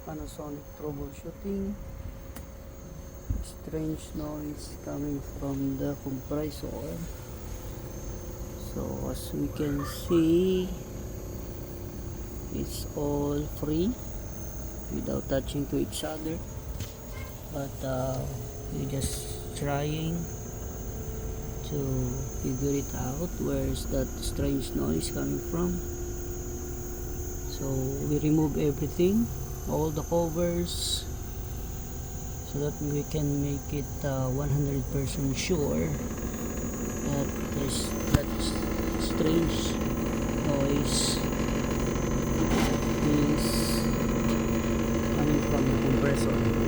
Panasonic troubleshooting. Strange noise coming from the compressor. So as we can see, it's all free without touching to each other, but we're just trying to figure it out. Where's that strange noise coming from? So we remove everything, all the covers, so that we can make it 100% sure that that strange noise is coming from the compressor.